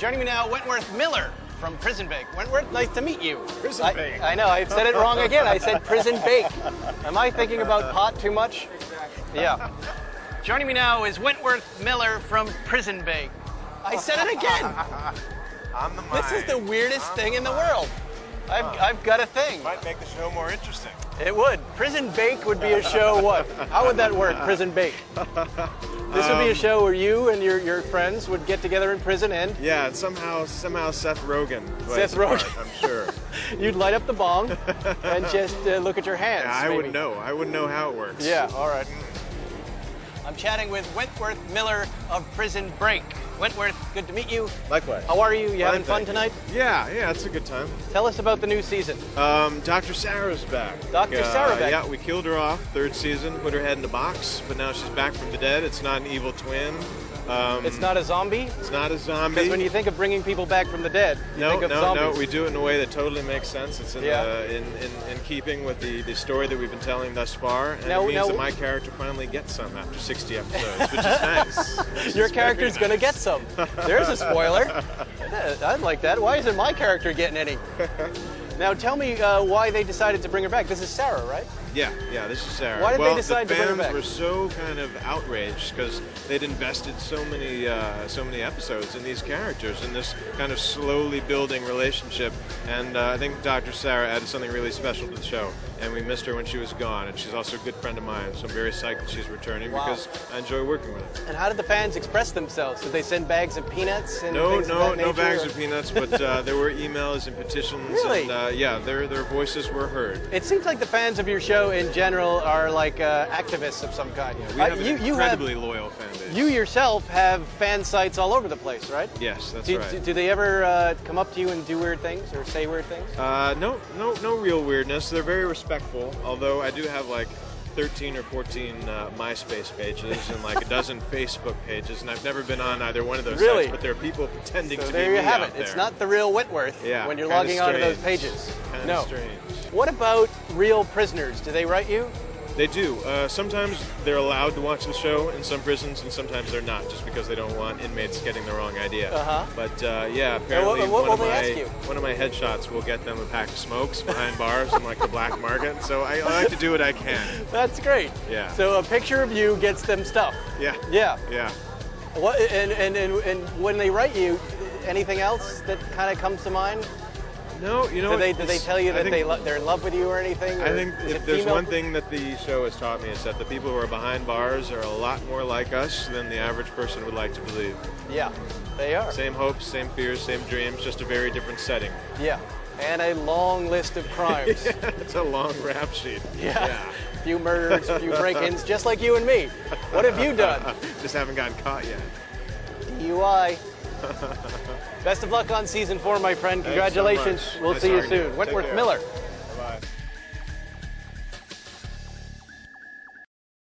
Joining me now, Wentworth Miller from Prison Bake. Wentworth, nice to meet you. Prison Bake. I know, I said it wrong again. I said Prison Bake. Am I thinking about pot too much? Exactly. Yeah. Joining me now is Wentworth Miller from Prison Bake. I said it again. On the mind. This is the weirdest thing in the world. I've got a thing. Might make the show more interesting. It would. Prison Bake would be a show what? How would that work, Prison Bake? This would be a show where you and your friends would get together in prison and... Yeah, and somehow Seth Rogen. Seth Rogen. I'm sure. You'd light up the bong and just look at your hands. Yeah, I maybe. would know. I would know how it works. Yeah, all right. I'm chatting with Wentworth Miller of Prison Break. Wentworth, good to meet you. Likewise. How are you? You having Fine, fun tonight? Yeah, it's a good time. Tell us about the new season. Dr. Sarah's back. Dr. Sarah back? Yeah, we killed her off, third season, put her head in a box, but now she's back from the dead. It's not an evil twin. It's not a zombie? It's not a zombie. Because when you think of bringing people back from the dead, you think of zombies. No, we do it in a way that totally makes sense. It's in, Yeah. in keeping with the story that we've been telling thus far, and Now- it means now- that my character finally gets some after 60 episodes, which is nice. Your character's going to get some. There's a spoiler. I'd like that. Why isn't my character getting any? Now tell me why they decided to bring her back. This is Sarah, right? Yeah, this is Sarah. Why did they decide to bring her the back? fans were so kind of outraged because they'd invested so many episodes in these characters, in this kind of slowly building relationship, and I think Dr. Sarah added something really special to the show, and we missed her when she was gone, and she's also a good friend of mine, so I'm very psyched that she's returning because I enjoy working with her. And how did the fans express themselves? Did they send bags of peanuts and No things of that nature, bags or? of peanuts, but there were emails and petitions, Really? and yeah, their voices were heard. It seems like the fans of your show in general are like activists of some kind. We have an you incredibly loyal fan base. You yourself have fan sites all over the place, right? Yes, that's do, right. Do they ever come up to you and do weird things or say weird things? No real weirdness. They're very respectful, although I do have like 13 or 14 MySpace pages and like a dozen Facebook pages, and I've never been on either one of those Really? sites, but there are people pretending So to there be you me have out it. there. It's not the real Wentworth when you're kinda logging onto those strange. pages. Kinda strange. What about real prisoners? Do they write you? They do. Sometimes they're allowed to watch the show in some prisons, and sometimes they're not, just because they don't want inmates getting the wrong idea. But yeah, apparently what will they ask you? one of my headshots will get them a pack of smokes behind bars in like the black market. So I like to do what I can. That's great. Yeah. So a picture of you gets them stuff. Yeah. Yeah. Yeah. What and when they write you, anything else that kind of comes to mind? No, Do they tell you that they're in love with you or anything? I or think is if it there's female? one thing that the show has taught me, is that the people who are behind bars are a lot more like us than the average person would like to believe. Yeah, they are. Same hopes, same fears, same dreams, just a very different setting. Yeah, and a long list of crimes. Yeah, it's a long rap sheet. Yeah. A few murders, a few break-ins, just like you and me. What have you done? Just haven't gotten caught yet. DUI. Best of luck on season 4, my friend. Congratulations. so much. We'll Nice see you talking to you. soon. Take Wentworth care. Miller.